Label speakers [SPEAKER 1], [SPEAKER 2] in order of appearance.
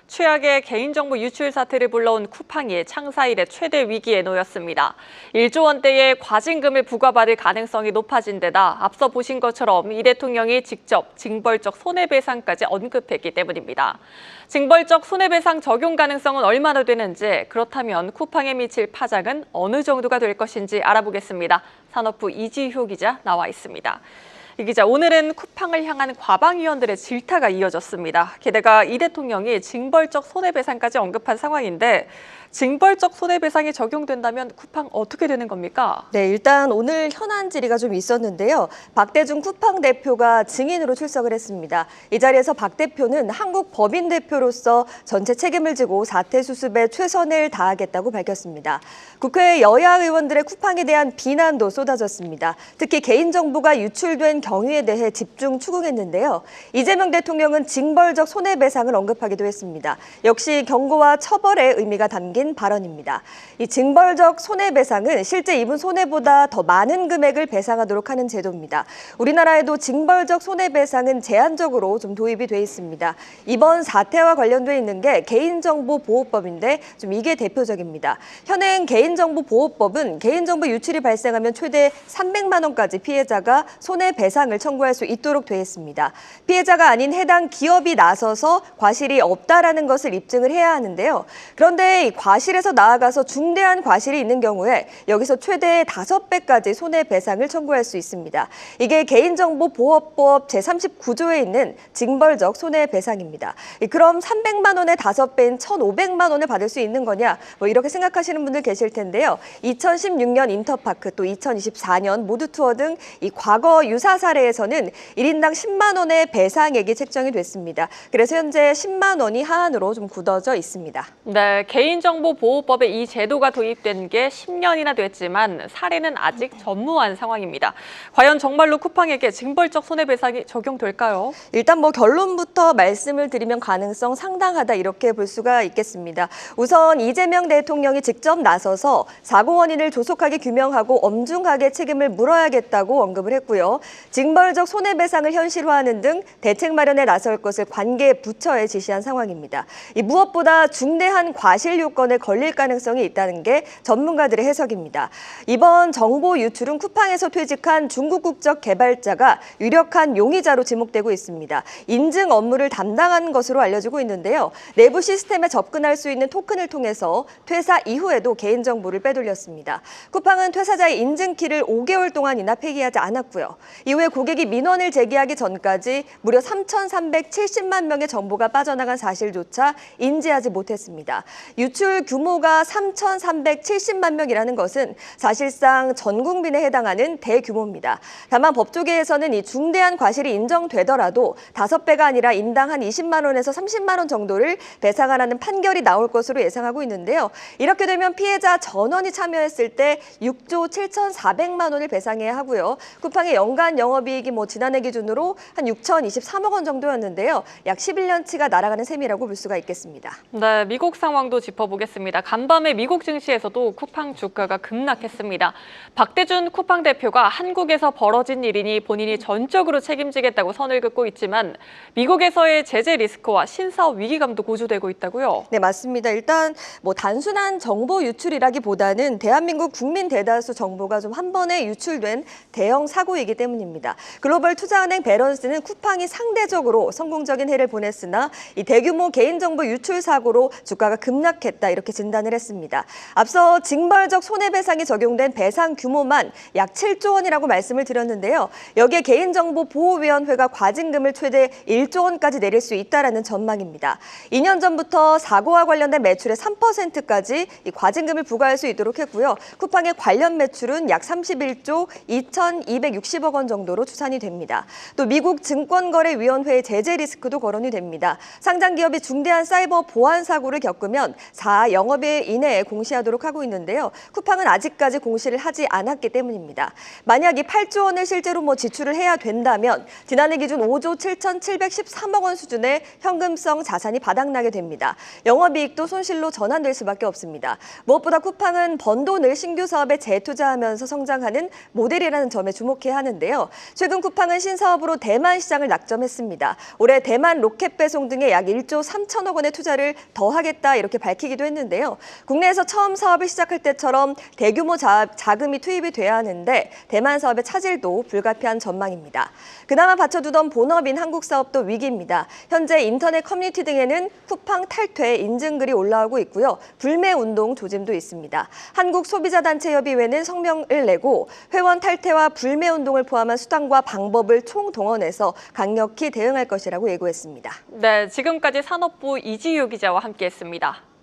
[SPEAKER 1] 최악의 개인정보 유출 사태를 불러온 쿠팡이 창사 이래 최대 위기에 놓였습니다. 1조 원대의 과징금을 부과받을 가능성이 높아진 데다 앞서 보신 것처럼 이 대통령이 직접 징벌적 손해배상까지 언급했기 때문입니다. 징벌적 손해배상 적용 가능성은 얼마나 되는지, 그렇다면 쿠팡에 미칠 파장은 어느 정도가 될 것인지 알아보겠습니다. 산업부 이지효 기자 나와 있습니다. 이 기자, 오늘은 쿠팡을 향한 과방위원들의 질타가 이어졌습니다. 게다가 이 대통령이 징벌적 손해배상까지 언급한 상황인데, 징벌적 손해배상이 적용된다면 쿠팡 어떻게 되는 겁니까?
[SPEAKER 2] 네, 일단 오늘 현안 질의가 좀 있었는데요. 박대중 쿠팡 대표가 증인으로 출석을 했습니다. 이 자리에서 박 대표는 한국 법인 대표로서 전체 책임을 지고 사태 수습에 최선을 다하겠다고 밝혔습니다. 국회 여야 의원들의 쿠팡에 대한 비난도 쏟아졌습니다. 특히 개인정보가 유출된 경위에 대해 집중 추궁했는데요. 이재명 대통령은 징벌적 손해배상을 언급하기도 했습니다. 역시 경고와 처벌의 의미가 담긴 발언입니다. 이 징벌적 손해배상은 실제 입은 손해보다 더 많은 금액을 배상하도록 하는 제도입니다. 우리나라에도 징벌적 손해배상은 제한적으로 좀 도입이 돼 있습니다. 이번 사태와 관련돼 있는 게 개인정보보호법인데 좀 이게 대표적입니다. 현행 개인정보보호법은 개인정보 유출이 발생하면 최대 300만 원까지 피해자가 손해배상을 청구할 수 있도록 돼 있습니다. 피해자가 아닌 해당 기업이 나서서 과실이 없다라는 것을 입증을 해야 하는데요. 그런데 과실에서 나아가서 중대한 과실이 있는 경우에 여기서 최대 5배까지 손해배상을 청구할 수 있습니다. 이게 개인정보보호법 제39조에 있는 징벌적 손해배상입니다. 그럼 300만 원의 5배인 1,500만 원을 받을 수 있는 거냐? 이렇게 생각하시는 분들 계실 텐데요. 2016년 인터파크 또 2024년 모두투어 등 이 과거 유사 사례에서는 1인당 10만 원의 배상액이 책정이 됐습니다. 그래서 현재 10만 원이 하한으로 좀 굳어져 있습니다.
[SPEAKER 1] 네, 개인정보보호법에 이 제도가 도입된 게 10년이나 됐지만 사례는 아직 전무한 상황입니다. 과연 정말로 쿠팡에게 징벌적 손해배상이 적용될까요?
[SPEAKER 2] 일단 결론부터 말씀을 드리면 가능성 상당하다 이렇게 볼 수가 있겠습니다. 우선 이재명 대통령이 직접 나서서 사고 원인을 조속하게 규명하고 엄중하게 책임을 물어야겠다고 언급을 했고요. 징벌적 손해배상을 현실화하는 등 대책 마련에 나설 것을 관계 부처에 지시한 상황입니다. 무엇보다 중대한 과실 요건에 걸릴 가능성이 있다는 게 전문가들의 해석입니다. 이번 정보 유출은 쿠팡에서 퇴직한 중국 국적 개발자가 유력한 용의자로 지목되고 있습니다. 인증 업무를 담당한 것으로 알려지고 있는데요. 내부 시스템에 접근할 수 있는 토큰을 통해서 퇴사 이후에도 개인정보를 빼돌렸습니다. 쿠팡은 퇴사자의 인증키를 5개월 동안이나 폐기하지 않았고요. 이후에 고객이 민원을 제기하기 전까지 무려 3,370만 명의 정보가 빠져나간 사실조차 인지하지 못했습니다. 유출 규모가 3,370만 명이라는 것은 사실상 전 국민에 해당하는 대규모입니다. 다만 법조계에서는 이 중대한 과실이 인정되더라도 5배가 아니라 인당 한 20만 원에서 30만 원 정도를 배상하라는 판결이 나올 것으로 예상하고 있는데요. 이렇게 되면 피해자 전원이 참여했을 때 6조 7,400만 원을 배상해야 하고요. 쿠팡의 연간 영업이익이 지난해 기준으로 한 6,023억 원 정도였는데요. 약 11년치가 날아가는 셈이라고 볼 수가 있겠습니다.
[SPEAKER 1] 네, 미국 상황도 짚어보겠습니다. 간밤에 미국 증시에서도 쿠팡 주가가 급락했습니다. 박대준 쿠팡 대표가 한국에서 벌어진 일이니 본인이 전적으로 책임지겠다고 선을 긋고 있지만 미국에서의 제재 리스크와 신사업 위기감도 고조되고 있다고요?
[SPEAKER 2] 네, 맞습니다. 일단 단순한 정보 유출이라기보다는 대한민국 국민 대다수 정보가 좀 한 번에 유출된 대형 사고이기 때문입니다. 글로벌 투자은행 배런스는 쿠팡이 상대적으로 성공적인 해를 보냈으나 이 대규모 개인정보 유출 사고로 주가가 급락했다 이렇게 진단을 했습니다. 앞서 징벌적 손해배상이 적용된 배상 규모만 약 7조 원이라고 말씀을 드렸는데요. 여기에 개인정보보호위원회가 과징금을 최대 1조 원까지 내릴 수 있다라는 전망입니다. 2년 전부터 사고와 관련된 매출의 3%까지 이 과징금을 부과할 수 있도록 했고요. 쿠팡의 관련 매출은 약 31조 2,260억 원 정도로 추산이 됩니다. 또 미국 증권거래위원회의 제재 리스크도 거론이 됩니다. 상장 기업이 중대한 사이버 보안 사고를 겪으면 4 영업일 이내에 공시하도록 하고 있는데요. 쿠팡은 아직까지 공시를 하지 않았기 때문입니다. 만약 이 8조 원을 실제로 지출을 해야 된다면 지난해 기준 5조 7,713억 원 수준의 현금성 자산이 바닥나게 됩니다. 영업이익도 손실로 전환될 수밖에 없습니다. 무엇보다 쿠팡은 번 돈을 신규 사업에 재투자하면서 성장하는 모델이라는 점에 주목해야 하는데요. 최근 쿠팡은 신사업으로 대만 시장을 낙점했습니다. 올해 대만 로켓 배송 등에 약 1조 3천억 원의 투자를 더 하겠다 이렇게 밝히기도 했는데요. 국내에서 처음 사업을 시작할 때처럼 대규모 자금이 투입이 돼야 하는데 대만 사업의 차질도 불가피한 전망입니다. 그나마 받쳐두던 본업인 한국 사업도 위기입니다. 현재 인터넷 커뮤니티 등에는 쿠팡 탈퇴 인증글이 올라오고 있고요. 불매 운동 조짐도 있습니다. 한국소비자단체협의회는 성명을 내고 회원 탈퇴와 불매 운동을 포함한 수단과 방법을 총동원해서 강력히 대응할 것이라고 예고했습니다.
[SPEAKER 1] 네, 지금까지 산업부 이지유 기자와 함께했습니다.